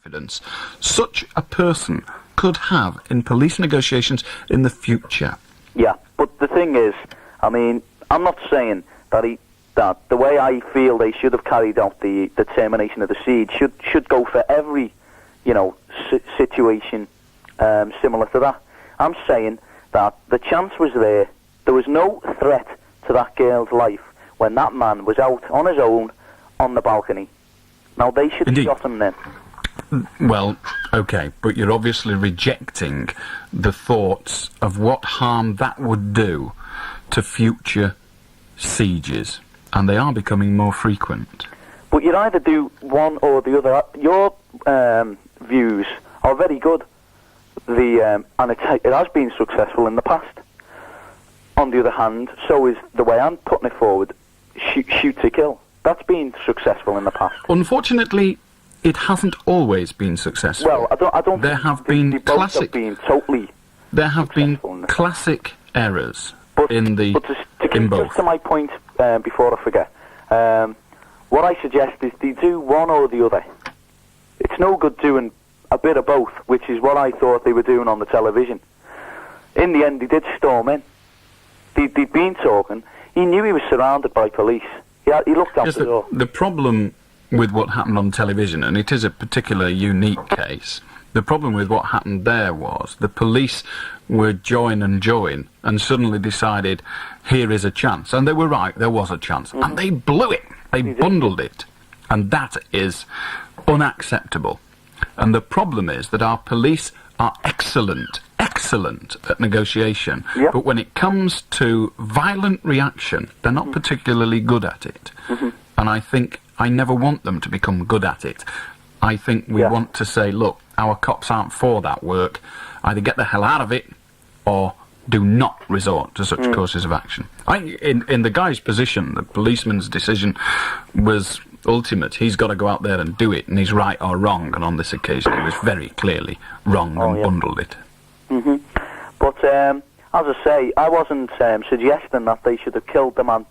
confidence such a person could have in police negotiations in the future. Yeah, but the thing is, I mean, I'm not saying that the way I feel they should have carried out the termination of the siege should go for every, situation similar to that. I'm saying that the chance was there. There was no threat to that girl's life when that man was out on his own on the balcony. Now, they should have shot him then. Well, okay, but you're obviously rejecting the thoughts of what harm that would do to future sieges, and they are becoming more frequent. But you'd either do one or the other. Your views are very good, and it has been successful in the past. On the other hand, so is the way I'm putting it forward, shoot to kill. That's been successful in the past. Unfortunately, it hasn't always been successful. Well, I don't. There have been classic. There have been classic errors in the. But just to my point, before I forget, what I suggest is they do one or the other. It's no good doing a bit of both, which is what I thought they were doing on the television. In the end, he did storm in. They'd been talking. He knew he was surrounded by police. He looked out the door. The problem with what happened on television, and it is a particular unique case, the problem with what happened there was the police were join and suddenly decided, here is a chance. And they were right, there was a chance. Mm-hmm. And they blew it. They bundled it. And that is unacceptable. And the problem is that our police are excellent at negotiation, but when it comes to violent reaction, they're not particularly good at it. Mm-hmm. And I think I never want them to become good at it. I think we want to say, look, our cops aren't for that work. Either get the hell out of it, or do not resort to such courses of action. In the guy's position, the policeman's decision was ultimate. He's got to go out there and do it, and he's right or wrong, and on this occasion he was very clearly wrong and bundled it. Mm-hmm. But, as I say, I wasn't suggesting that they should have killed the man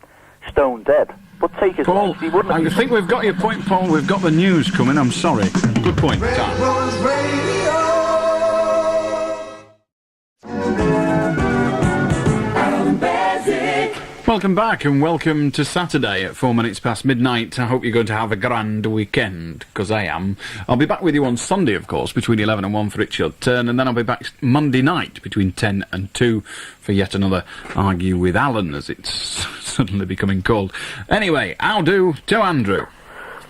stone dead. But take his Paul, he wouldn't I think we've got your point, Paul. We've got the news coming. I'm sorry. Good point, Welcome back, and welcome to Saturday at 4 minutes past midnight. I hope you're going to have a grand weekend, because I am. I'll be back with you on Sunday, of course, between 11 and 1 for It's Your Turn, and then I'll be back Monday night between 10 and 2 for yet another Argue with Allan, as it's suddenly becoming called. Anyway, how do to Andrew?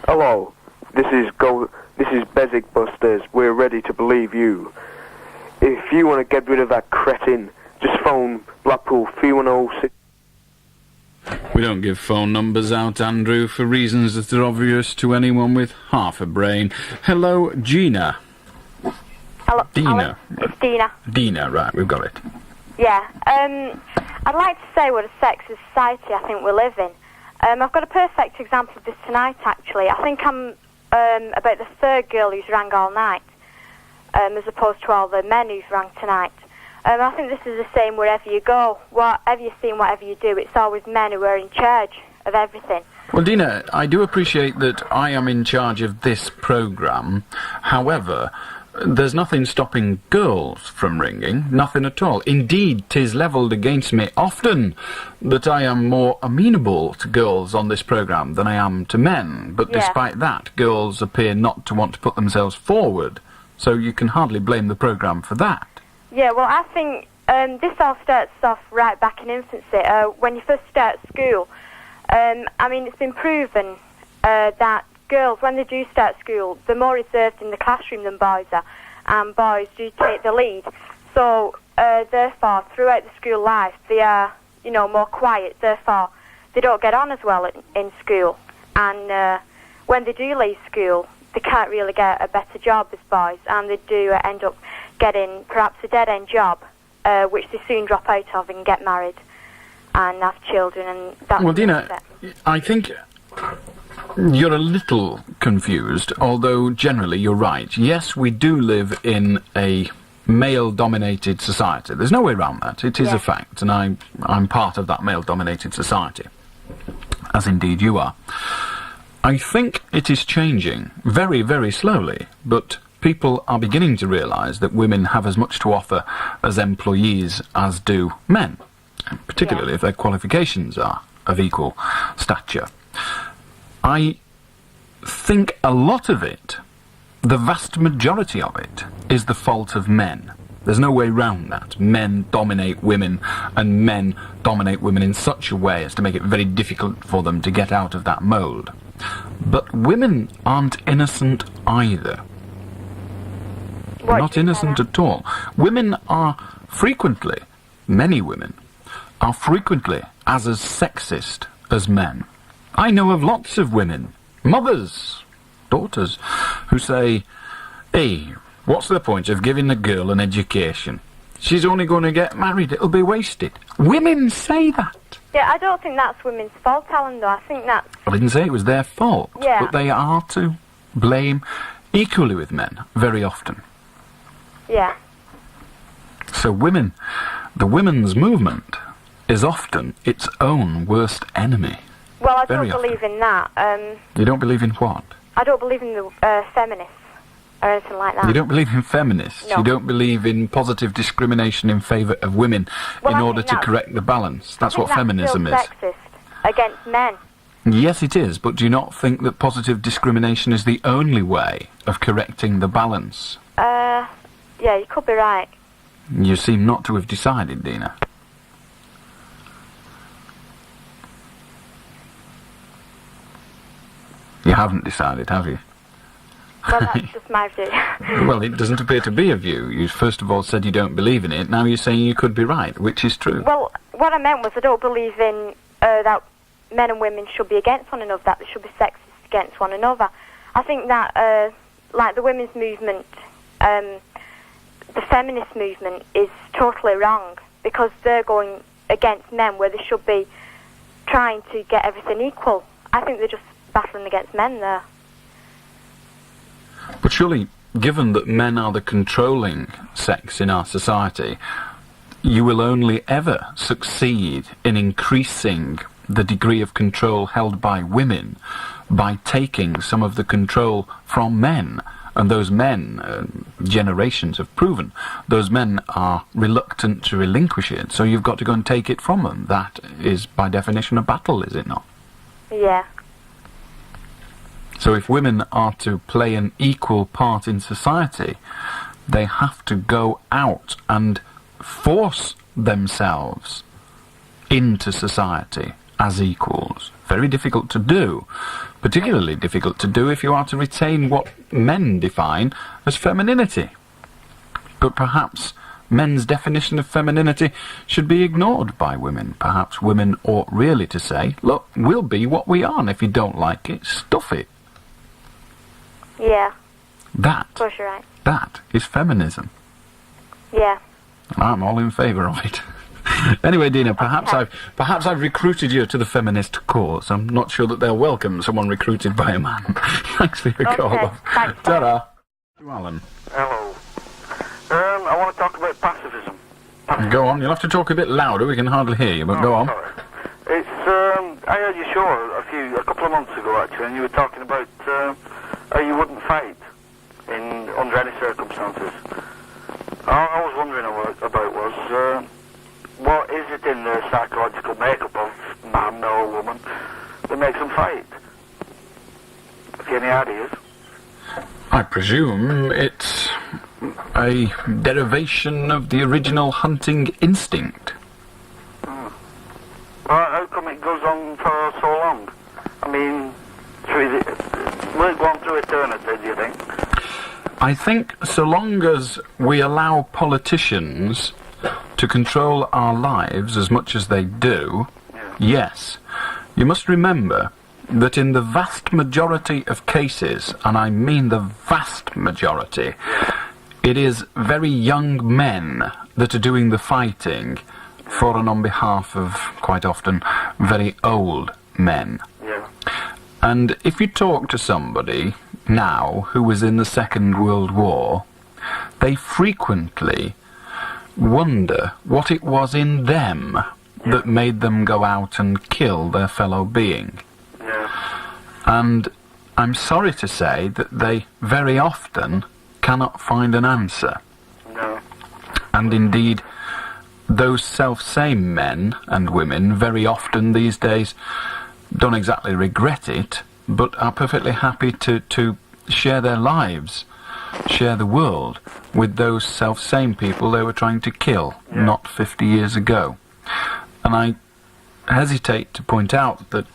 Hello, this is Beswick Busters. We're ready to believe you. If you want to get rid of that cretin, just phone Blackpool 3106. We don't give phone numbers out, Andrew, for reasons that are obvious to anyone with half a brain. Hello, Gina. Hello, Dina. Alan, it's Dina. Dina, right, we've got it. Yeah, I'd like to say what a sexist society I think we live in. I've got a perfect example of this tonight, actually. I think I'm about the third girl who's rang all night, as opposed to all the men who've rang tonight. I think this is the same wherever you go. Whatever you see and whatever you do, it's always men who are in charge of everything. Well, Dina, I do appreciate that I am in charge of this programme. However, there's nothing stopping girls from ringing, nothing at all. Indeed, 'tis levelled against me often that I am more amenable to girls on this programme than I am to men. But despite that, girls appear not to want to put themselves forward. So you can hardly blame the programme for that. Yeah, well, I think this all starts off right back in infancy. When you first start school, I mean, it's been proven that girls, when they do start school, they're more reserved in the classroom than boys are, and boys do take the lead. So, therefore, throughout the school life, they are, more quiet. Therefore, they don't get on as well in school. And when they do leave school, they can't really get a better job as boys, and they do end up getting perhaps a dead-end job, which they soon drop out of and get married and have children. And that's well, Dina, I think you're a little confused, although generally you're right. Yes, we do live in a male-dominated society. There's no way around that. It is a fact, and I'm part of that male-dominated society, as indeed you are. I think it is changing very, very slowly, but people are beginning to realise that women have as much to offer as employees as do men, particularly if their qualifications are of equal stature. I think a lot of it, the vast majority of it, is the fault of men. There's no way round that. Men dominate women, and men dominate women in such a way as to make it very difficult for them to get out of that mould. But women aren't innocent either. Not innocent at all. Women are frequently, many women, are frequently as sexist as men. I know of lots of women, mothers, daughters, who say, "Hey, what's the point of giving a girl an education? She's only going to get married, it'll be wasted." Women say that. Yeah, I don't think that's women's fault, Alan, though. I think that's... I didn't say it was their fault, but they are to blame equally with men, very often. Yeah. So women, the women's movement is often its own worst enemy. Well, I don't believe in that. You don't believe in what? I don't believe in the feminists or anything like that. You don't believe in feminists? No. You don't believe in positive discrimination in favour of women in order to correct the balance? That's what feminism is. Sexist against men. Yes, it is, but do you not think that positive discrimination is the only way of correcting the balance? Yeah, you could be right. You seem not to have decided, Dina. You haven't decided, have you? Well, that's just my view. Well, it doesn't appear to be a view. You first of all said you don't believe in it, now you're saying you could be right, which is true. Well, what I meant was I don't believe in that men and women should be against one another, that they should be sexist against one another. I think that, like the women's movement, the feminist movement is totally wrong because they're going against men where they should be trying to get everything equal. I think they're just battling against men there. But surely, given that men are the controlling sex in our society, you will only ever succeed in increasing the degree of control held by women by taking some of the control from men. And those men, generations have proven, those men are reluctant to relinquish it, so you've got to go and take it from them. That is, by definition, a battle, is it not? Yeah. So if women are to play an equal part in society, they have to go out and force themselves into society as equals. Very difficult to do. Particularly difficult to do if you are to retain what men define as femininity. But perhaps men's definition of femininity should be ignored by women. Perhaps women ought really to say, look, we'll be what we are, and if you don't like it, stuff it. Yeah. That, of course you're right. That is feminism. Yeah. I'm all in favour of it. Anyway, Dina, perhaps I've recruited you to the feminist cause. I'm not sure that they'll welcome someone recruited by a man. Thanks for your call. Thanks. Ta-ra. Alan. Hello. I want to talk about pacifism. Go on. You'll have to talk a bit louder. We can hardly hear you, but go on. Sorry. It's I heard your show a couple of months ago actually, and you were talking about how you wouldn't fight under any circumstances. I was wondering about was. What is it in the psychological makeup of man or woman that makes them fight? Have you any ideas? I presume it's a derivation of the original hunting instinct. Well, how come it goes on for so long? I mean, will it go on through eternity, do you think? I think so long as we allow politicians to control our lives as much as they do, yes. You must remember that in the vast majority of cases, and I mean the vast majority, it is very young men that are doing the fighting for and on behalf of, quite often, very old men. Yeah. And if you talk to somebody now who was in the Second World War, they frequently wonder what it was in them that made them go out and kill their fellow being. Yeah. And I'm sorry to say that they very often cannot find an answer. No. And indeed, those self-same men and women very often these days don't exactly regret it, but are perfectly happy to share their lives, share the world with those self-same people they were trying to kill not 50 years ago. And I hesitate to point out that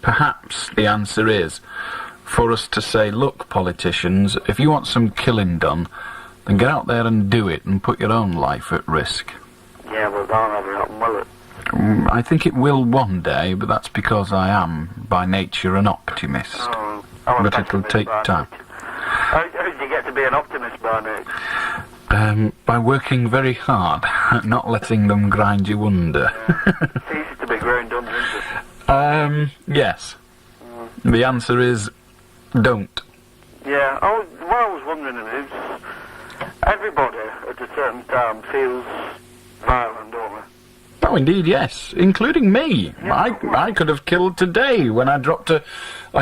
perhaps the answer is for us to say, look, politicians, if you want some killing done, then get out there and do it and put your own life at risk. Yeah, but that'll never happen, will it? I think it will one day, but that's because I am, by nature, an optimist. Oh, But it'll take time. How did you get to be an optimist by nature? By working very hard, not letting them grind you under. It's easy to be ground under, isn't it? Yes. The answer is, don't. Yeah, what I was wondering is, everybody at a certain time feels violent, don't they? Oh, indeed, yes, including me. I could have killed today when I dropped a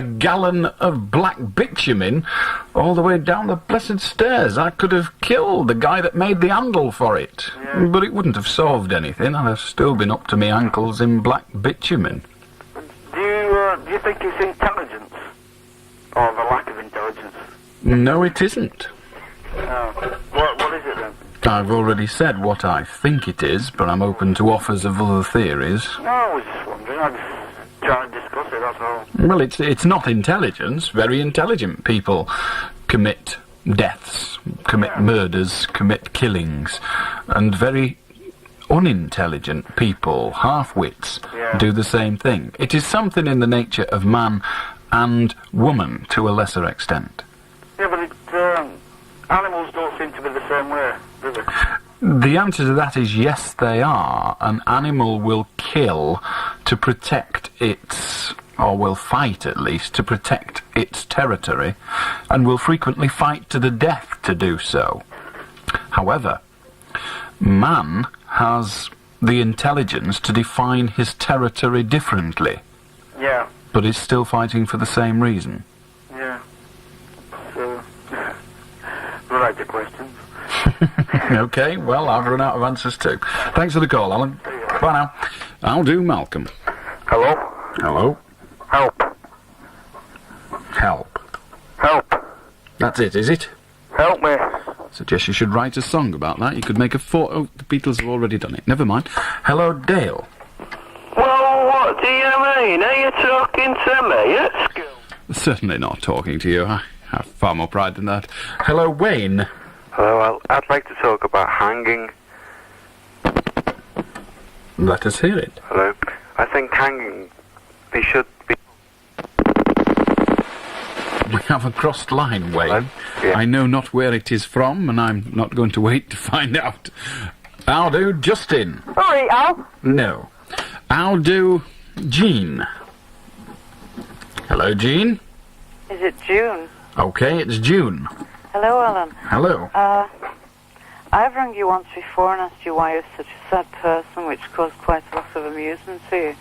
gallon of black bitumen all the way down the blessed stairs. I could have killed the guy that made the handle for it. Yeah. But it wouldn't have solved anything. I'd have still been up to my ankles in black bitumen. Do you think it's intelligence? Or the lack of intelligence? No, it isn't. Oh. What is it then? I've already said what I think it is, but I'm open to offers of other theories. No, I was just wondering. I just trying to discuss it, that's all. Well, it's not intelligence. Very intelligent people commit deaths, commit murders, commit killings, and very unintelligent people, half-wits, do the same thing. It is something in the nature of man and woman to a lesser extent. Yeah, but animals don't seem to be the same way, do they? The answer to that is yes, they are. An animal will kill to protect its, or will fight at least, to protect its territory, and will frequently fight to the death to do so. However, man has the intelligence to define his territory differently, but is still fighting for the same reason. Yeah. So, variety questions. Okay, well, I've run out of answers too. Thanks for the call, Alan. Bye now. I'll do Malcolm. Hello? Hello? Help. Help. Help. That's it, is it? Help me. Suggest you should write a song about that. You could make a Oh, the Beatles have already done it. Never mind. Hello, Dale. Well, what do you mean? Are you talking to me at school? Certainly not talking to you. I have far more pride than that. Hello, Wayne. Hello, well, I'd like to talk about hanging. Let us hear it. Hello? I think hanging, they should be... We have a crossed line, Wayne. Hello? Yeah. I know not where it is from, and I'm not going to wait to find out. I'll do Justin. Sorry, Al. No. I'll do Jean. Hello, Jean. Is it June? Okay, it's June. Hello, Alan. Hello. I've rung you once before and asked you why you're such a sad person, which caused quite a lot of amusement to you.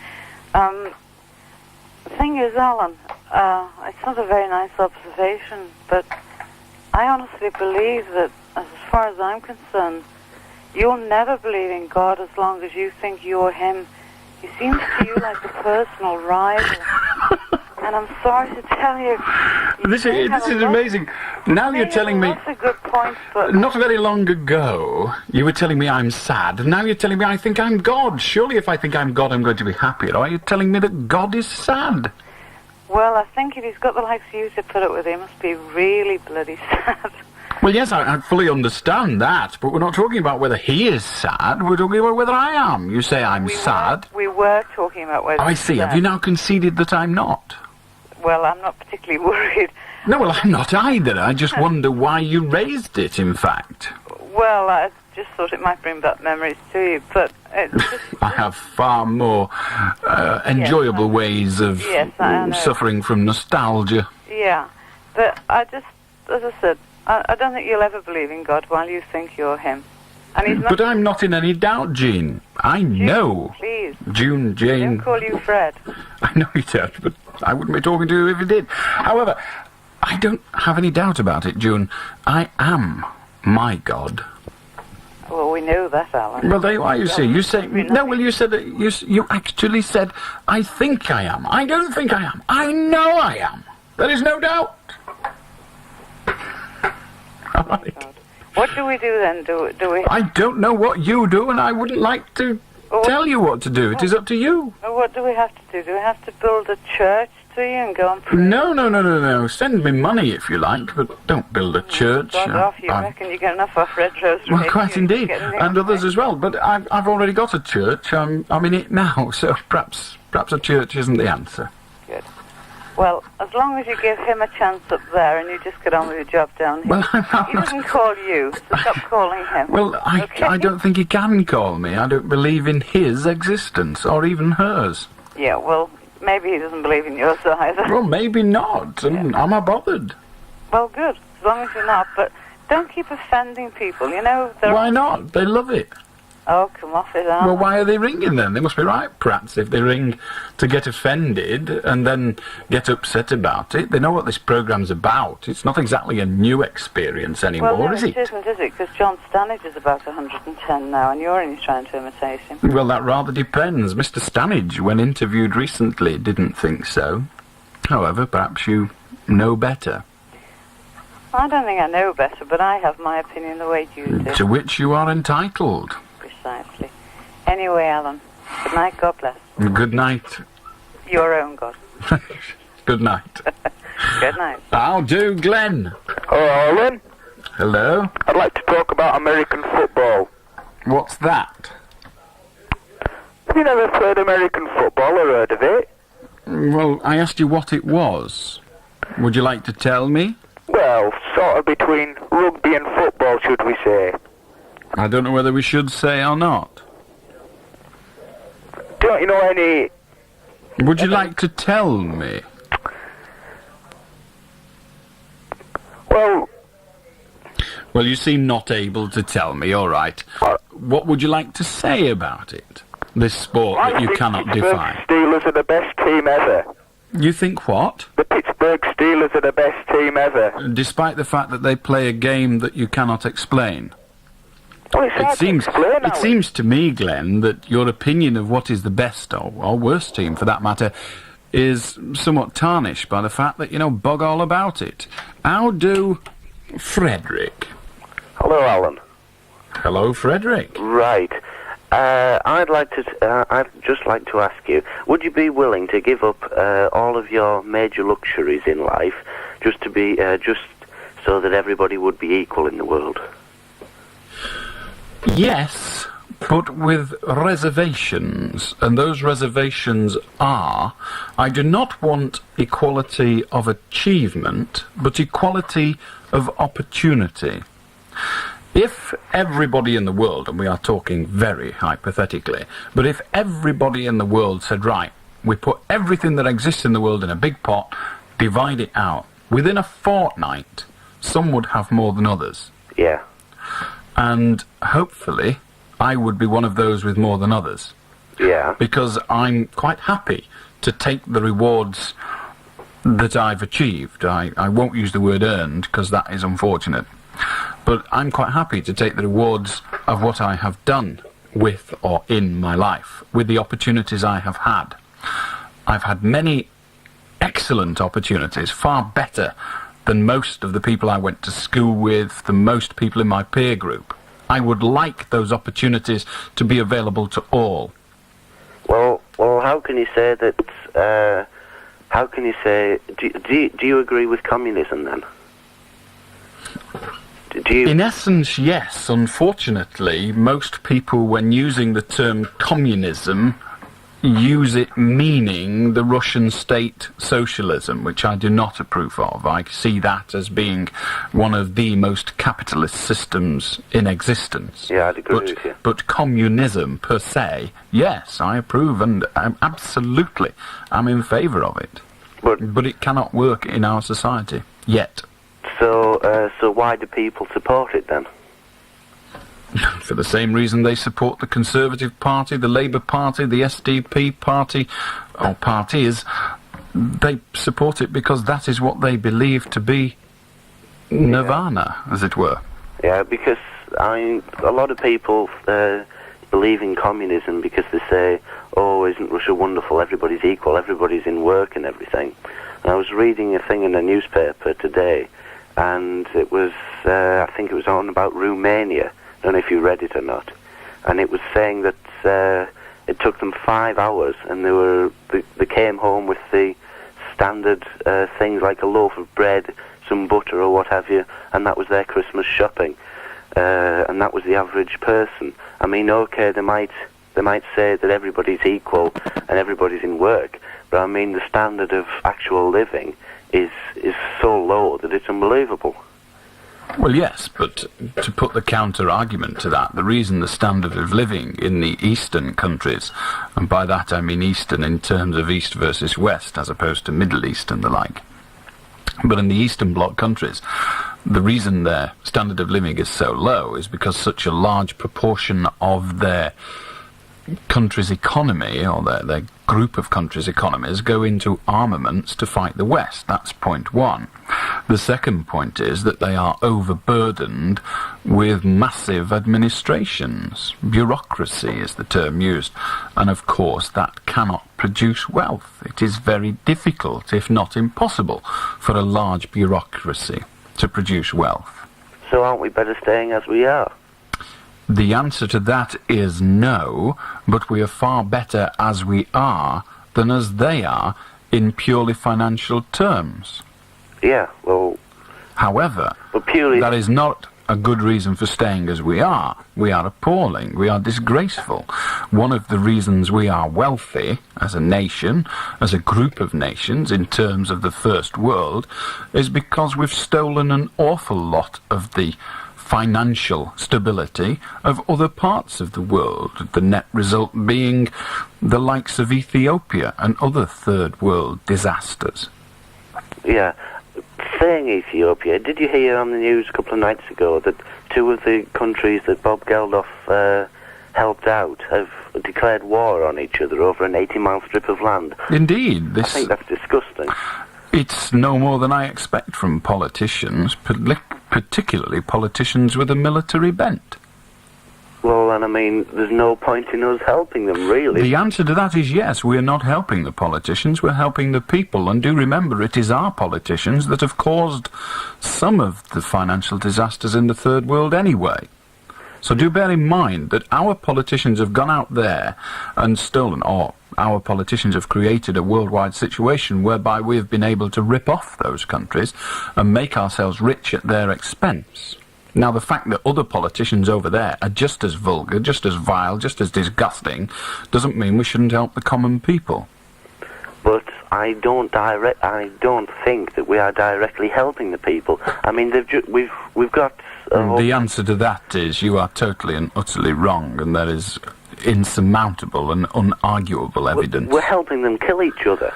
The thing is, Alan, it's not a very nice observation, but I honestly believe that, as far as I'm concerned, you'll never believe in God as long as you think you're Him. He seems to you like a personal rival. And I'm sorry to tell you... This is amazing. Now you're telling me... That's a good point, but... Not very long ago, you were telling me I'm sad. Now you're telling me I think I'm God. Surely if I think I'm God, I'm going to be happier. Or are you telling me that God is sad? Well, I think if he's got the likes of you to put up with, he must be really bloody sad. Well, yes, I fully understand that, but we're not talking about whether he is sad. We're talking about whether I am. You say I'm sad. We were talking about whether... Oh, I see. Have you now conceded that I'm not? Well, I'm not particularly worried. No, well, I'm not either. I just wonder why you raised it, in fact. Well, I just thought it might bring back memories to you, but it's just... I have far more enjoyable ways of suffering from nostalgia. Yeah, but I just, as I said, I don't think you'll ever believe in God while you think you're Him. And he's not... But I'm not in any doubt, Jean. I know. Please. June, Jane... I don't call you Fred. I know you don't, but I wouldn't be talking to you if you did. However, I don't have any doubt about it, June. I am my God. Well, we know that, Alan. Well, there you are, you see. You say... No, well, you said that... You actually said, I think I am. I don't think I am. I know I am. There is no doubt. All right. What do we do then? Do we... I don't know what you do, and I wouldn't like to tell you what to do. It is up to you. Well, what do we have to do? Do we have to build a church to you and go and pray? No. Send me money if you like, but don't build a church. God off, you reckon you get enough off Red Rose? Well, quite indeed, and others as well. But I've already got a church. I'm in it now, so perhaps a church isn't the answer. Good. Well, as long as you give him a chance up there and you just get on with your job down here. Well, he doesn't call you, so stop calling him. Well, Okay? I don't think he can call me. I don't believe in his existence, or even hers. Yeah, well, maybe he doesn't believe in yours either. Well, maybe not, and am I bothered? Well, good, as long as you're not, but don't keep offending people, you know. Why not? They love it. Oh, come off it, Alan. Well, why are they ringing then? They must be right prats if they ring to get offended and then get upset about it. They know what this programme's about. It's not exactly a new experience anymore, well, no, is it? It isn't, is it? Because John Stanage is about 110 now, and you're only trying to imitate him. Well, that rather depends. Mr. Stanage, when interviewed recently, didn't think so. However, perhaps you know better. I don't think I know better, but I have my opinion the way you do. To which you are entitled. Precisely. Anyway, Alan, good night, God bless. Good night. Your own God. Good night. Good night. I'll do, Glenn. Hello, Alan. Hello? I'd like to talk about American football. What's that? Have you never played American football or heard of it? Well, I asked you what it was. Would you like to tell me? Well, sort of between rugby and football, should we say. I don't know whether we should say or not. Don't you know any... Would you like to tell me? Well... Well, you seem not able to tell me, all right. What would you like to say about it? This sport that you cannot define. The Pittsburgh Steelers are the best team ever. You think what? The Pittsburgh Steelers are the best team ever. Despite the fact that they play a game that you cannot explain. Well, it's hard to explain, It seems to me, Glenn, that your opinion of what is the best, or worst team for that matter, is somewhat tarnished by the fact that you know bug all about it. How do Frederick? Hello, Alan. Hello, Frederick. Right. I'd just like to ask you, would you be willing to give up all of your major luxuries in life just to be, just so that everybody would be equal in the world? Yes, but with reservations, and those reservations are, I do not want equality of achievement, but equality of opportunity. If everybody in the world, and we are talking very hypothetically, but if everybody in the world said, right, we put everything that exists in the world in a big pot, divide it out, within a fortnight, some would have more than others. Yeah. And hopefully, I would be one of those with more than others. Yeah. Because I'm quite happy to take the rewards that I've achieved. I won't use the word earned, because that is unfortunate. But I'm quite happy to take the rewards of what I have done with or in my life, with the opportunities I have had. I've had many excellent opportunities, far better than most of the people I went to school with, than most people in my peer group. I would like those opportunities to be available to all. Well, how can you say that, how can you say, do you agree with communism then? Do you... In essence, yes. Unfortunately, most people, when using the term communism, use it meaning the Russian state socialism, which I do not approve of. I see that as being one of the most capitalist systems in existence. Yeah, I'd agree with you. But communism per se, yes, I approve, and absolutely, I'm in favour of it. But it cannot work in our society, yet. So why do people support it then? For the same reason they support the Conservative Party, the Labour Party, the SDP Party, or parties, they support it because that is what they believe to be nirvana, as it were. Yeah, because a lot of people believe in communism because they say, oh, isn't Russia wonderful, everybody's equal, everybody's in work and everything. And I was reading a thing in a newspaper today, and it was, I think it was on about Romania. I don't know if you read it or not. And it was saying that it took them 5 hours, and they came home with the standard things like a loaf of bread, some butter or what have you, and that was their Christmas shopping. And that was the average person. I mean, okay, they might say that everybody's equal and everybody's in work, but I mean the standard of actual living is so low that it's unbelievable. Well, yes, but to put the counter-argument to that, the reason the standard of living in the eastern countries, and by that I mean eastern in terms of east versus west, as opposed to Middle East and the like, but in the Eastern Bloc countries, the reason their standard of living is so low is because such a large proportion of their country's economy, or their group of countries' economies, go into armaments to fight the West. That's point one. The second point is that they are overburdened with massive administrations. Bureaucracy is the term used. And of course that cannot produce wealth. It is very difficult, if not impossible, for a large bureaucracy to produce wealth. So aren't we better staying as we are? The answer to that is no, but we are far better as we are than as they are in purely financial terms. Yeah, well... However, that is not a good reason for staying as we are. We are appalling. We are disgraceful. One of the reasons we are wealthy as a nation, as a group of nations in terms of the first world, is because we've stolen an awful lot of the financial stability of other parts of the world, the net result being the likes of Ethiopia and other third world disasters. Yeah. Saying Ethiopia, did you hear on the news a couple of nights ago that two of the countries that Bob Geldof helped out have declared war on each other over an 80-mile strip of land? Indeed. I think that's disgusting. It's no more than I expect from politicians, particularly politicians with a military bent. Well, and I mean, there's no point in us helping them, really. The answer to that is yes, we're not helping the politicians, we're helping the people. And do remember, it is our politicians that have caused some of the financial disasters in the third world anyway. So do bear in mind that our politicians have gone out there and stolen, or our politicians have created a worldwide situation whereby we have been able to rip off those countries and make ourselves rich at their expense. Now, the fact that other politicians over there are just as vulgar, just as vile, just as disgusting, doesn't mean we shouldn't help the common people. But I don't think that we are directly helping the people. I mean, we've got... The answer to that is you are totally and utterly wrong, and there is insurmountable and unarguable evidence. We're helping them kill each other.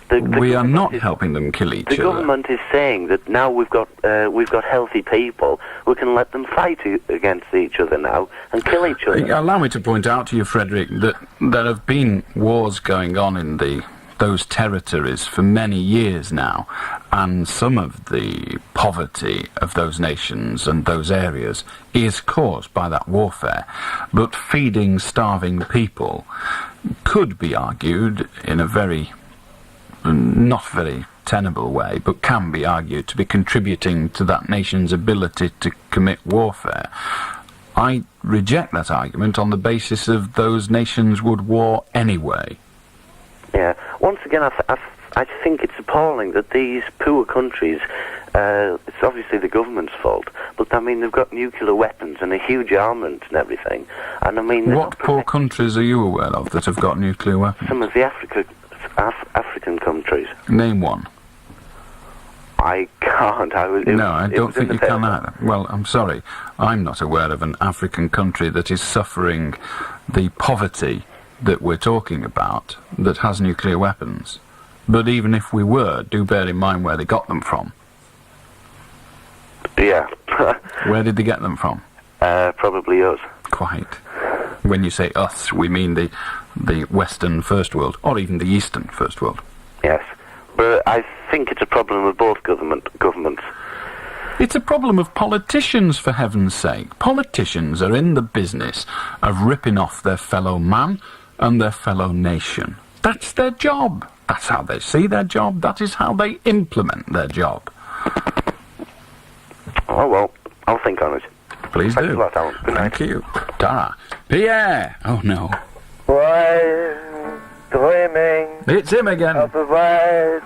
We are not helping them kill each other. The government is saying that now we've got healthy people, we can let them fight against each other now and kill each other. Allow me to point out to you, Frederick, that there have been wars going on in those territories for many years now, and some of the poverty of those nations and those areas is caused by that warfare. But feeding starving people could be argued in a not very tenable way, but can be argued to be contributing to that nation's ability to commit warfare. I reject that argument on the basis of those nations would war anyway. Yeah. Once again, I think it's appalling that these poor countries, it's obviously the government's fault, but I mean, they've got nuclear weapons and a huge armament and everything. And I mean... What poor countries are you aware of that have got nuclear weapons? Some of the African countries. Name one. I can't. I don't think you can either. Well, I'm sorry. I'm not aware of an African country that is suffering the poverty that we're talking about that has nuclear weapons. But even if we were, do bear in mind where they got them from. Yeah. Where did they get them from? Probably us. Quite. When you say us, we mean the Western First World, or even the Eastern First World. Yes. think it's a problem with both governments. It's a problem of politicians, for heaven's sake. Politicians are in the business of ripping off their fellow man and their fellow nation. That's their job. That's how they see their job. That is how they implement their job. Oh, well, I'll think on it. Please Thanks do. a lot, Alan. Good night. Thank you. Tara. Pierre! Oh, no. While dreaming It's him again. of a white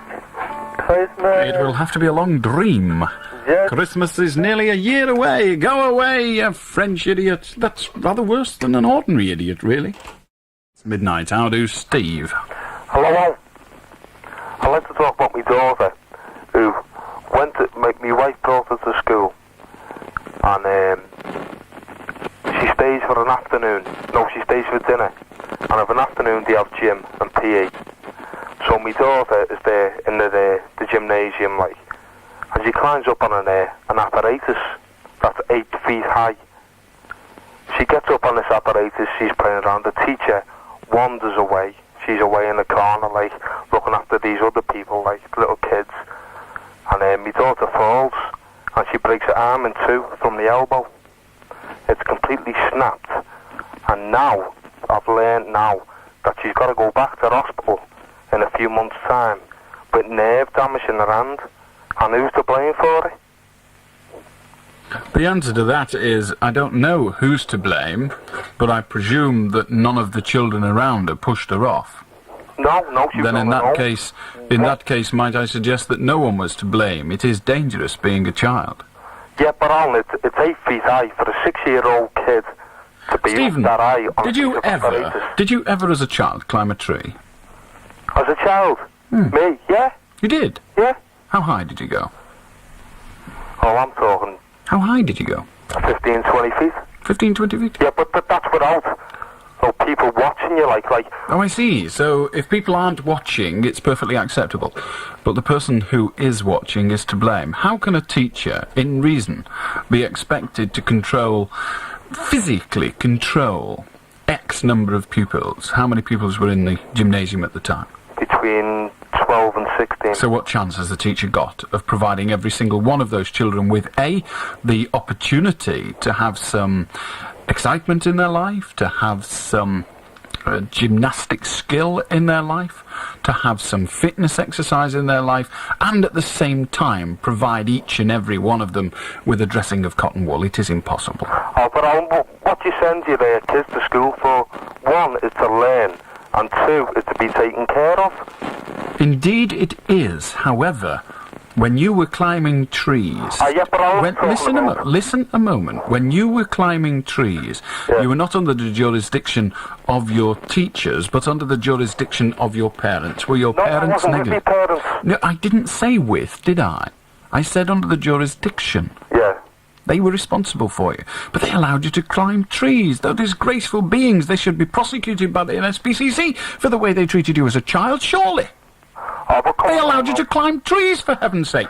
Christmas. It will have to be a long dream. Just Christmas is nearly a year away. Go away, you French idiot. That's rather worse than an ordinary idiot, really. It's midnight. How do, Steve? Hello. I'd like to talk about my daughter, who went to my wife brought her to school, and she stays for an afternoon. No, she stays for dinner, and of an afternoon they have gym and PE. So my daughter is there in the gymnasium, like, and she climbs up on an apparatus that's 8 feet high. She gets up on this apparatus, she's playing around. The teacher wanders away. She's away in the corner, like, looking after these other people, like, little kids. And my daughter falls, and she breaks her arm in two from the elbow. It's completely snapped. And now, I've learned now, that she's got to go back to the hospital in a few months' time with nerve damage in her hand. And who's to blame for it? The answer to that is, I don't know who's to blame, but I presume that none of the children around her pushed her off. No, she's Then not in that alone. case, might I suggest that no one was to blame? It is dangerous being a child. Yeah, but Alan, it's 8 feet high for a 6-year-old kid to be Stephen, that high on did a you piece of ever, apparatus. as a child, climb a tree? As a child? Me? Yeah? You did? Yeah? How high did you go? Oh, I'm talking How high did you go? 15, 20 feet. 15, 20 feet? Yeah, but that's without people watching you, like... Oh, I see. So if people aren't watching, it's perfectly acceptable. But the person who is watching is to blame. How can a teacher, in reason, be expected to physically control X number of pupils? How many pupils were in the gymnasium at the time? Between 12 and 16. So what chance has the teacher got of providing every single one of those children with A, the opportunity to have some excitement in their life, to have some gymnastic skill in their life, to have some fitness exercise in their life, and at the same time provide each and every one of them with a dressing of cotton wool? It is impossible. Oh, but what you send your kids to school for, one, is to learn, and two, is to be taken care of. Indeed it is. However, when you were climbing trees... yeah, but I was listen a moment. When you were climbing trees, you were not under the jurisdiction of your teachers, but under the jurisdiction of your parents. Were your parents negative? Parents. No, I didn't say with, did I? I said under the jurisdiction. Yeah. They were responsible for you. But they allowed you to climb trees. They're disgraceful beings. They should be prosecuted by the NSPCC for the way they treated you as a child, surely. They allowed you to climb trees, for heaven's sake.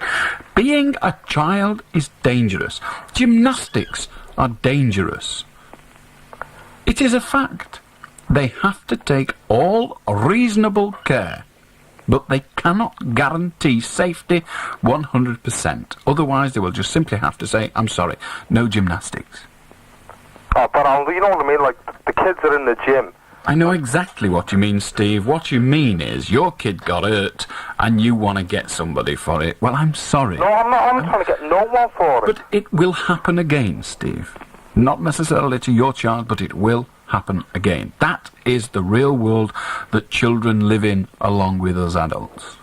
Being a child is dangerous. Gymnastics are dangerous. It is a fact. They have to take all reasonable care, but they cannot guarantee safety 100%. Otherwise, they will just simply have to say, I'm sorry, no gymnastics. Oh, but you know what I mean? Like, the kids are in the gym. I know exactly what you mean, Steve. What you mean is your kid got hurt and you want to get somebody for it. Well, I'm sorry. No, I'm not. I'm trying to get no one for it. But it will happen again, Steve. Not necessarily to your child, but it will happen again. That is the real world that children live in along with us adults.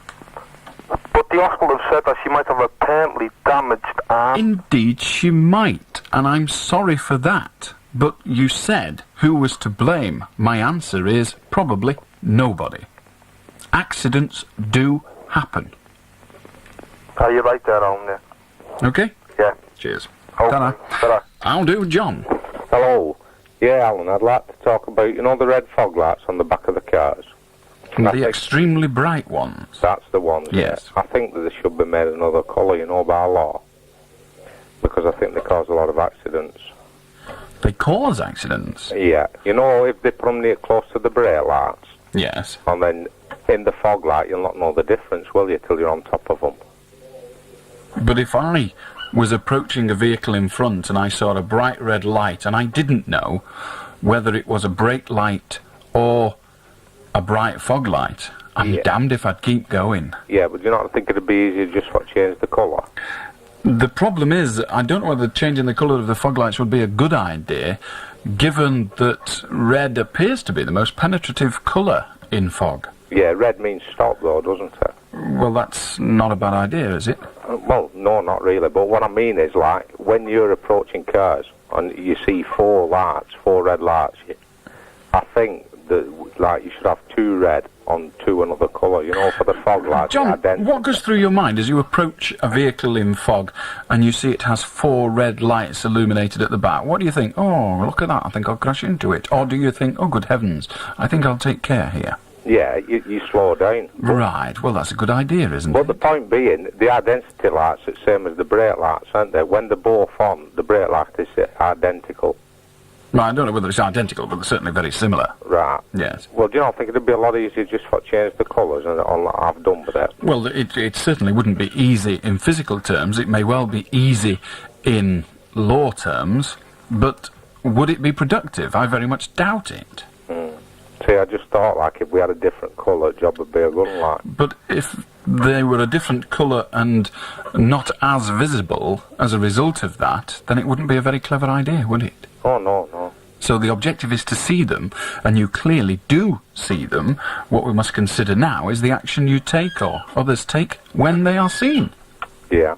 But the hospital have said that she might have a permanently damaged arm. Indeed, she might, and I'm sorry for that. But you said who was to blame. My answer is probably nobody. Accidents do happen. Are you right there, Alan? Yeah. Okay? Yeah. Cheers. Okay. Ta-ra. Ta-ra. I'll do, John. Hello. Yeah, Alan, I'd like to talk about, the red fog lights on the back of the cars. The extremely bright ones. That's the ones. Yes. Yeah. I think that they should be made another colour, by law. Because I think they cause a lot of accidents. They cause accidents? Yeah. If they put them near close to the brake lights. Yes. And then in the fog light, you'll not know the difference, will you, till you're on top of them? But if I was approaching a vehicle in front and I saw a bright red light and I didn't know whether it was a brake light or a bright fog light, I'm damned if I'd keep going. Yeah, but do you not think it'd be easier just to change the colour? The problem is, I don't know whether changing the colour of the fog lights would be a good idea, given that red appears to be the most penetrative colour in fog. Yeah, red means stop, though, doesn't it? Well, that's not a bad idea, is it? Well, no, not really. But what I mean is, like, when you're approaching cars and you see 4 red lights, I think that, like, you should have 2 red on 2 another colour, you know, for the fog lights. John, what goes through your mind as you approach a vehicle in fog and you see it has 4 red lights illuminated at the back? What do you think? Oh, look at that, I think I'll crash into it. Or do you think, oh, good heavens, I think I'll take care here? Yeah, you slow down. Right, well, that's a good idea, isn't it? But the point being, the identity lights are the same as the brake lights, aren't they? When they're both on, the brake light is identical. Well, I don't know whether it's identical, but they're certainly very similar. Right. Yes. Well, do you not think it'd be a lot easier just to change the colours and all that I've done with it? Well, it certainly wouldn't be easy in physical terms. It may well be easy in law terms, but would it be productive? I very much doubt it. See, I just thought, like, if we had a different colour, the job would be a good one, like. But if they were a different colour and not as visible as a result of that, then it wouldn't be a very clever idea, would it? Oh, no, no. So the objective is to see them, and you clearly do see them. What we must consider now is the action you take or others take when they are seen. Yeah.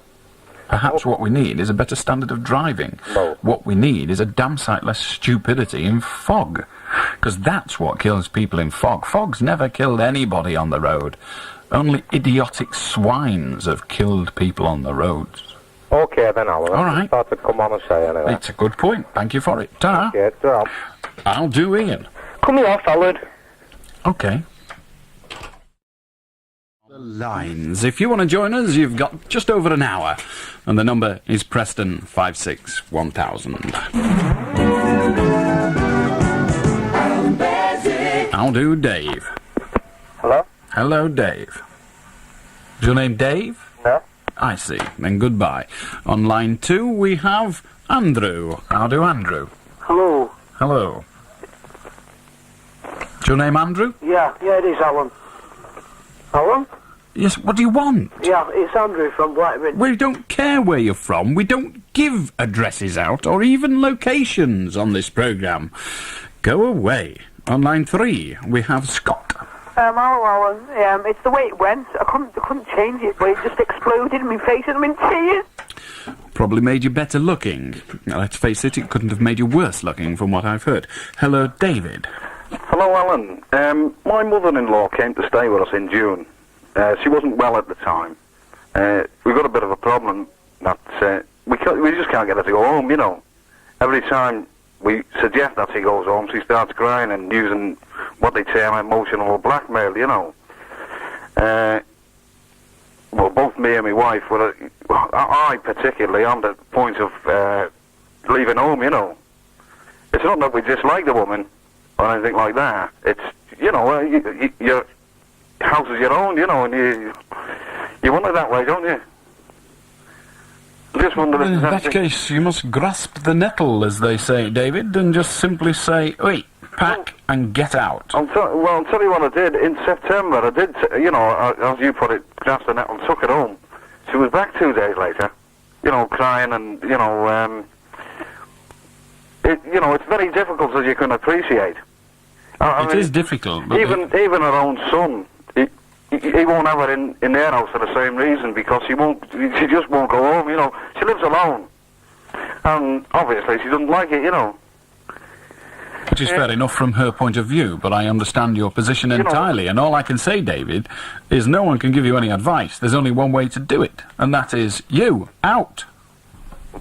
Perhaps what we need is a better standard of driving. No. What we need is a damn sight less stupidity in fog. Because that's what kills people in fog. Fog's never killed anybody on the road. Only idiotic swines have killed people on the roads. Okay then, Alan. All right. I thought to come on and say anyway. It's a good point. Thank you for it. Ta. Okay, ta. I'll do Ian. Coming off, Alan. Okay. The lines. If you want to join us, you've got just over an hour. And the number is Preston 561000. I'll do Dave. Hello? Hello, Dave. Is your name Dave? No. I see. Then goodbye. On line 2, we have Andrew. I'll do Andrew. Hello. Hello. Is your name Andrew? Yeah, it is Alan. Alan? Yes, what do you want? Yeah, it's Andrew from Blackburn. We don't care where you're from. We don't give addresses out or even locations on this programme. Go away. On line 3, we have Scott. Hello, Alan. It's the way it went. I couldn't change it, but it just exploded in my face and I'm in tears. Probably made you better looking. Now, let's face it, it couldn't have made you worse looking from what I've heard. Hello, David. Hello, Alan. My mother-in-law came to stay with us in June. She wasn't well at the time. We've got a bit of a problem that we just can't get her to go home, you know. Every time we suggest that she goes home, she starts crying and using what they term emotional blackmail, you know. Well, both me and my wife, I particularly, on the point of leaving home, you know. It's not that we dislike the woman or anything like that. It's, you know, your house is your own, you know, and you want it that way, don't you? Just wondered In that case, you must grasp the nettle, as they say, David, and just simply say, oi, pack and get out. I'll tell you what I did. In September, I did, you know, as you put it, grasp the nettle and took it home. She was back 2 days later, you know, crying and, you know, it's very difficult, as you can appreciate. It is difficult. But even her own son, he won't have her in their house for the same reason, because she just won't go home, you know. She lives alone. And obviously she doesn't like it, you know. Which is fair enough from her point of view, but I understand your position entirely, and all I can say, David, is no one can give you any advice. There's only one way to do it, and that is you, out.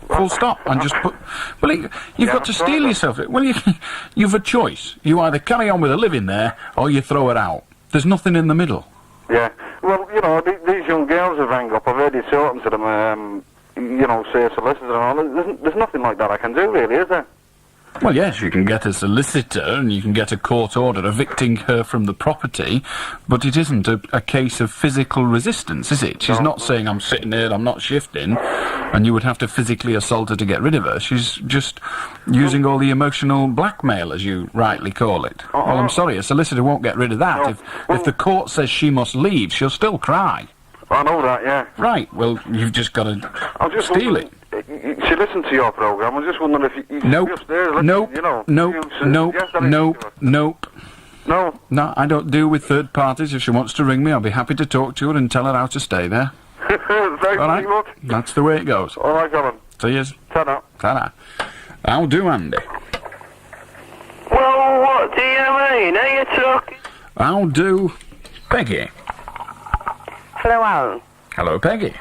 Full stop, and just put... Well, you've got to steel yourself. Well, you've a choice. You either carry on with a living there, or you throw it out. There's nothing in the middle. Yeah, well, you know, these young girls have rang up. I've already talking to them, you know, say solicitors and all. There's nothing like that I can do, really, is there? Well, yes, you can get a solicitor and you can get a court order evicting her from the property, but it isn't a case of physical resistance, is it? She's not saying, I'm sitting here, I'm not shifting, and you would have to physically assault her to get rid of her. She's just using all the emotional blackmail, as you rightly call it. Well, I'm sorry, a solicitor won't get rid of that. If the court says she must leave, she'll still cry. I know that, yeah. Right, well, you've just got to steal it. She listened to your programme. I'm just wondering if you Nope. just there, listen, Nope. you know. Nope. Nope. Nope. Nope. No. No, I don't deal with third parties. If she wants to ring me, I'll be happy to talk to her and tell her how to stay there. Thanks All right? very much. That's the way it goes. All right, Alan. See you. Ta-da. Ta-da. How do, Andy? Well, what do you mean? Are you talking? How do, Peggy? Hello, Alan. Hello, Peggy.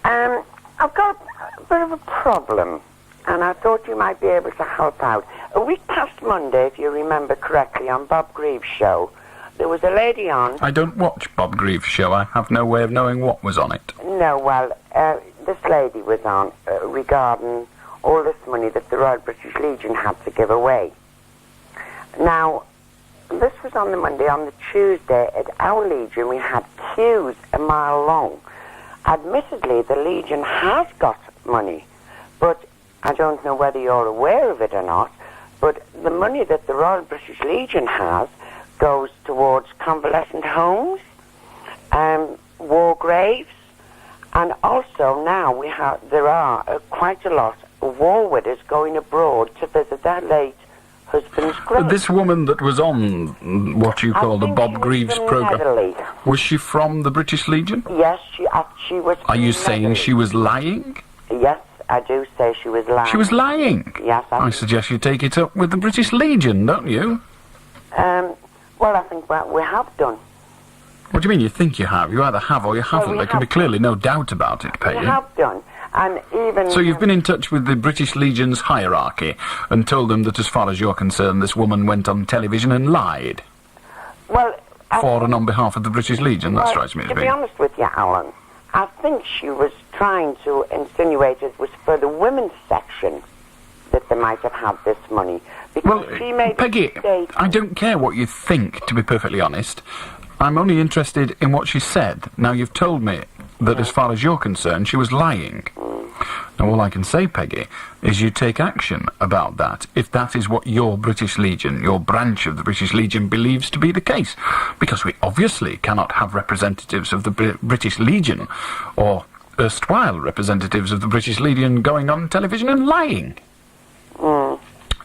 I've got a bit of a problem, and I thought you might be able to help out. A week past Monday, if you remember correctly, on Bob Greaves' show, there was a lady on... I don't watch Bob Greaves' show. I have no way of knowing what was on it. No, well, this lady was on regarding all this money that the Royal British Legion had to give away. Now, this was on the Monday. On the Tuesday, at our Legion, we had queues a mile long. Admittedly, the Legion has got money, but I don't know whether you're aware of it or not, but the money that the Royal British Legion has goes towards convalescent homes, war graves, and also now there are quite a lot of war widows going abroad to visit their late husband's grave. This woman that was on what you call the Bob Greaves programme, was she from the British Legion? Yes, she was. Are you saying she was lying? Yes, I do say she was lying. She was lying? Yes. I suggest you take it up with the British Legion, don't you? Well, I think we have done. What do you mean you think you have? You either have or you haven't. There can be clearly no doubt about it, Peggy. We have done. And even... So you've been in touch with the British Legion's hierarchy and told them that as far as you're concerned, this woman went on television and lied? Well... For and on behalf of the British Legion, that strikes me as being... To being... be honest with you, Alan, I think she was trying to insinuate it was for the women's section that they might have had this money. Because she made Peggy, I don't care what you think, to be perfectly honest. I'm only interested in what she said. Now, you've told me that as far as you're concerned, she was lying. Now, all I can say, Peggy, is you take action about that, if that is what your British Legion, your branch of the British Legion, believes to be the case. Because we obviously cannot have representatives of the British Legion, or erstwhile representatives of the British Legion, going on television and lying.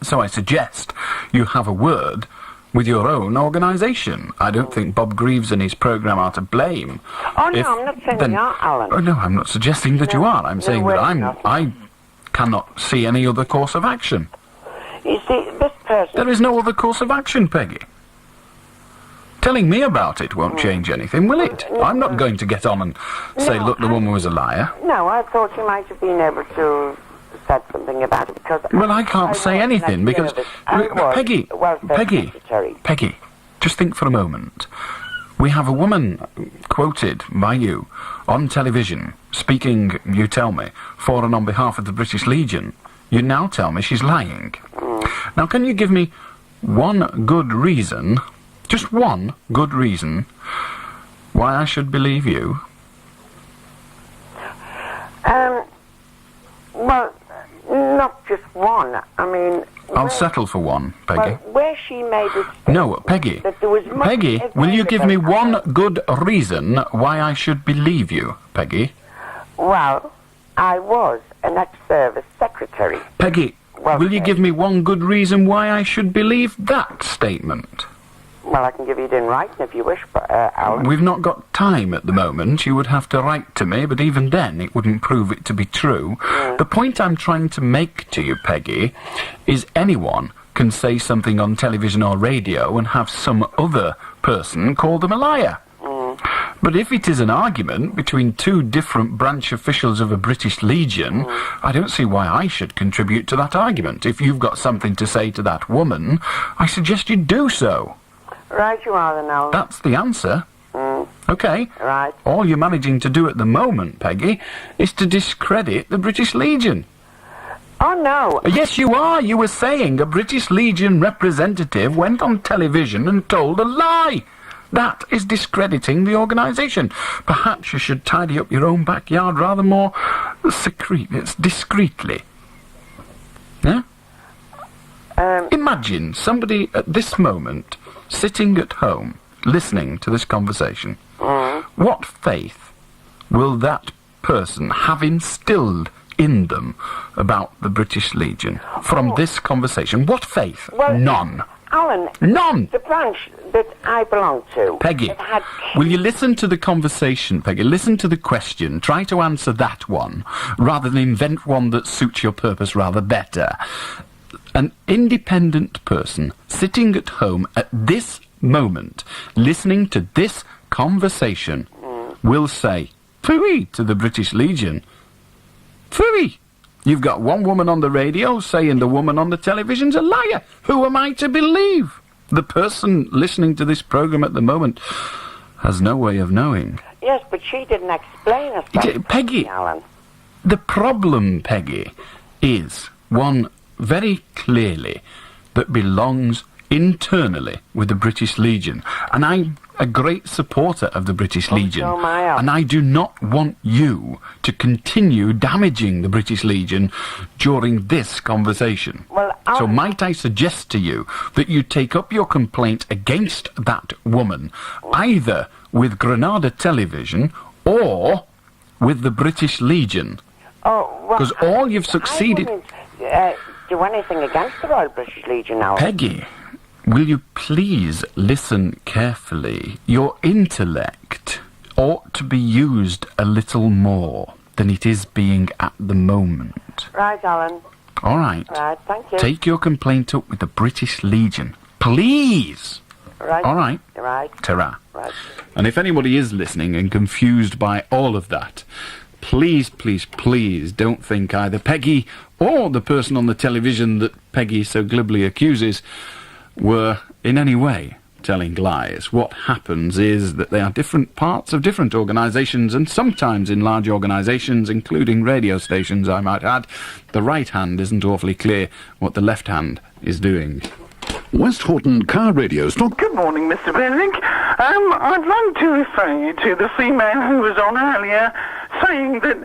So I suggest you have a word with your own organisation. I don't think Bob Greaves and his programme are to blame. Oh, no, I'm not saying you are, Alan. Oh, no, I'm not suggesting that you are. I'm saying that I cannot see any other course of action. You see, this person... There is no other course of action, Peggy. Telling me about it won't change anything, will it? I'm not going to get on and say, look, the woman was a liar. No, I thought you might have been able to... said something about it because... Well, I can't say anything because... Peggy, just think for a moment. We have a woman quoted by you on television speaking, you tell me, for and on behalf of the British Legion. You now tell me she's lying. Now, can you give me one good reason, just one good reason, why I should believe you? Well... Not just one. I mean... I'll settle for one, Peggy. Well, where she made it... No, Peggy. Peggy, will you give me one good reason why I should believe you, Peggy? Well, I was an ex-service secretary. Peggy, will you give me one good reason why I should believe that statement? Well, I can give you it in writing if you wish, Alan. We've not got time at the moment. You would have to write to me, but even then it wouldn't prove it to be true. The point I'm trying to make to you, Peggy, is anyone can say something on television or radio and have some other person call them a liar. But if it is an argument between two different branch officials of a British Legion, I don't see why I should contribute to that argument. If you've got something to say to that woman, I suggest you do so. Right you are then, Alan. That's the answer. OK. Right. All you're managing to do at the moment, Peggy, is to discredit the British Legion. Oh, no. Yes, you are. You were saying a British Legion representative went on television and told a lie. That is discrediting the organisation. Perhaps you should tidy up your own backyard rather more discreetly. Yeah? Imagine somebody at this moment sitting at home listening to this conversation. What faith will that person have instilled in them about the British Legion from this conversation? What faith? Well, none. Alan. None. The branch that I belong to. Peggy, will you listen to the conversation, Peggy? Listen to the question. Try to answer that one, rather than invent one that suits your purpose rather better. An independent person sitting at home at this moment, listening to this conversation, will say, phooey to the British Legion. Phooey! You've got one woman on the radio saying the woman on the television's a liar. Who am I to believe? The person listening to this programme at the moment has no way of knowing. Yes, but she didn't explain it. Peggy, Alan. The problem, Peggy, is one very clearly that belongs internally with the British Legion. And I'm a great supporter of the British Legion. So am I. And I do not want you to continue damaging the British Legion during this conversation. Well, so might I suggest to you that you take up your complaint against that woman, either with Granada Television or with the British Legion. Oh, well, because all you've succeeded... I wouldn't do anything against the Royal British Legion now. Peggy, will you please listen carefully? Your intellect ought to be used a little more than it is being at the moment. Right, Alan. All right. Right, thank you. Take your complaint up with the British Legion. Please. Right. All right. Right. Ta-ra. Right. And if anybody is listening and confused by all of that, please, please, please don't think either Peggy or the person on the television that Peggy so glibly accuses were in any way telling lies. What happens is that they are different parts of different organisations, and sometimes in large organisations, including radio stations, I might add, the right hand isn't awfully clear what the left hand is doing. West Horton Car Radio Stock. Good morning, Mr. Beswick. I'd like to refer you to the female who was on earlier saying that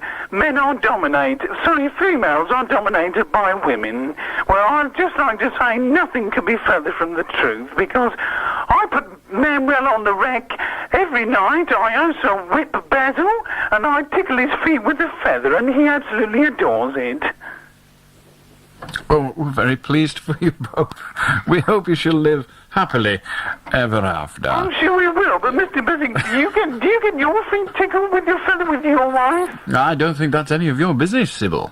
females are dominated by women. Well, I'd just like to say nothing could be further from the truth, because I put Manuel on the wreck every night. I also whip Basil, and I tickle his feet with a feather, and he absolutely adores it. Well, we're very pleased for you both. We hope you shall live happily ever after. I'm sure we will, but Mr. Beswick, do you get your feet tickled with your feather with your wife? I don't think that's any of your business, Sybil.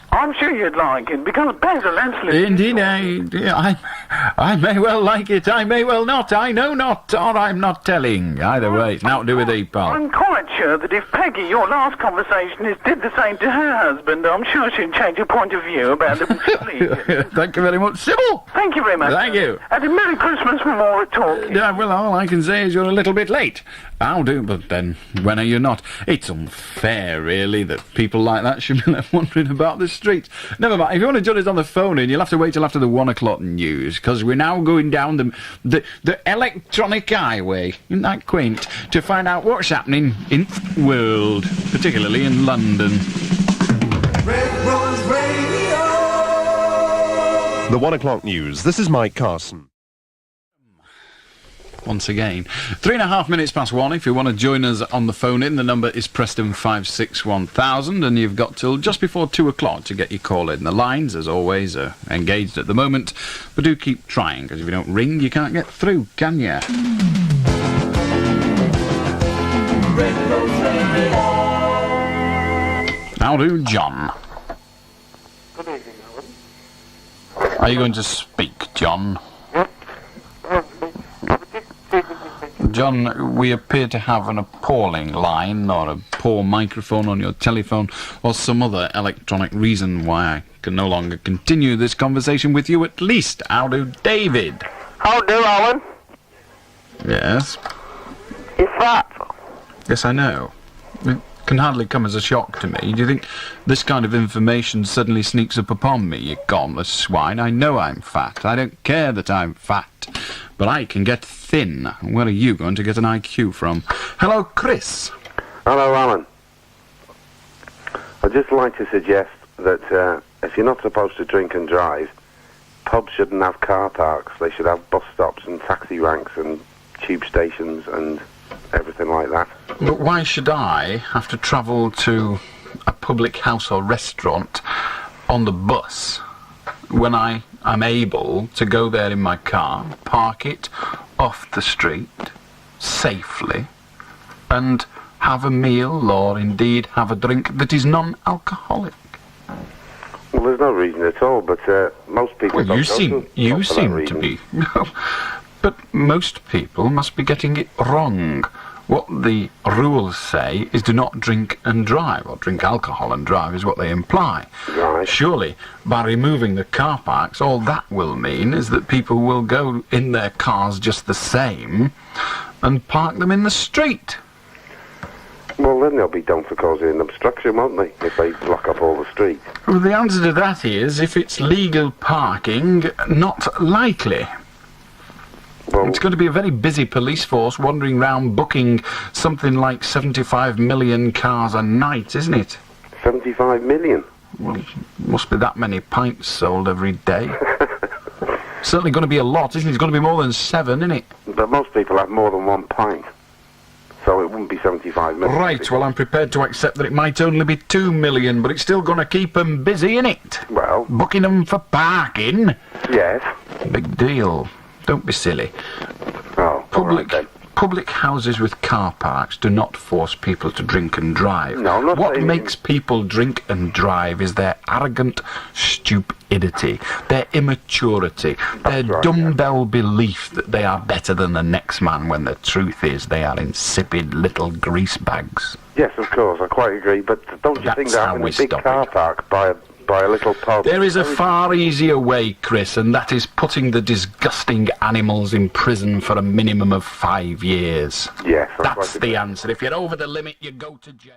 I'm sure you'd like it, because Basil absolutely... Indeed, I may well like it, I may well not, I know not, or I'm not telling. Either way, it's now to do with thee, pal. I'm quite sure that if Peggy, your last conversationist, did the same to her husband, I'm sure she'd change her point of view about the British Legion. Thank you very much, Sybil. Thank you very much. Thank you. And a Merry Christmas from all at talking. Yeah, well, all I can say is you're a little bit late. I'll do, but then, when are you not? It's unfair, really, that people like that should be left wandering about the streets. Never mind, if you want to join us on the phone in, you'll have to wait till after the 1 o'clock news, because we're now going down the electronic highway, isn't that quaint, to find out what's happening in the world, particularly in London. Red Rose Radio. The 1 o'clock news. This is Mike Carson. Once again, 3.5 minutes past 1. If you want to join us on the phone in, the number is Preston 561,000, and you've got till just before 2 o'clock to get your call in. The lines, as always, are engaged at the moment, but do keep trying, because if you don't ring, you can't get through, can you? How do, John? Good evening, Alan. Are you going to speak, John? John, we appear to have an appalling line, or a poor microphone on your telephone, or some other electronic reason why I can no longer continue this conversation with you, at least. How do, David? How do, Alan? Yes? You're fat. Yes, I know. can hardly come as a shock to me. Do you think this kind of information suddenly sneaks up upon me, you gormless swine? I know I'm fat. I don't care that I'm fat. But I can get thin. Where are you going to get an IQ from? Hello, Chris. Hello, Alan. I'd just like to suggest that if you're not supposed to drink and drive, pubs shouldn't have car parks. They should have bus stops and taxi ranks and tube stations and everything like that. But why should I have to travel to a public house or restaurant on the bus when I am able to go there in my car, park it off the street safely, and have a meal or indeed have a drink that is non-alcoholic? Well, there's no reason at all, but most people don't you seem to be. But most people must be getting it wrong. What the rules say is do not drink and drive, or drink alcohol and drive is what they imply. Right. Surely, by removing the car parks, all that will mean is that people will go in their cars just the same and park them in the street. Well, then they'll be done for causing an obstruction, won't they, if they block up all the streets? Well, the answer to that is, if it's legal parking, not likely. Well, it's going to be a very busy police force wandering round booking something like 75 million cars a night, isn't it? 75 million? Well, must be that many pints sold every day. Certainly going to be a lot, isn't it? It's going to be more than 7, isn't it? But most people have more than 1 pint. So it wouldn't be 75 million. Right, well, I'm prepared to accept that it might only be 2 million, but it's still going to keep them busy, innit? Well... Booking them for parking? Yes. Big deal. Don't be silly. Oh, Public houses with car parks do not force people to drink and drive. No, I'm not What saying... makes people drink and drive is their arrogant stupidity, their immaturity, their dumbbell belief that they are better than the next man, when the truth is they are insipid little grease bags. Yes, of course, I quite agree, but don't you think that having a big car park by a little pub... There is a far easier way, Chris, and that is putting the disgusting animals in prison for a minimum of 5 years. Yes, that's the answer. If you're over the limit, you go to jail.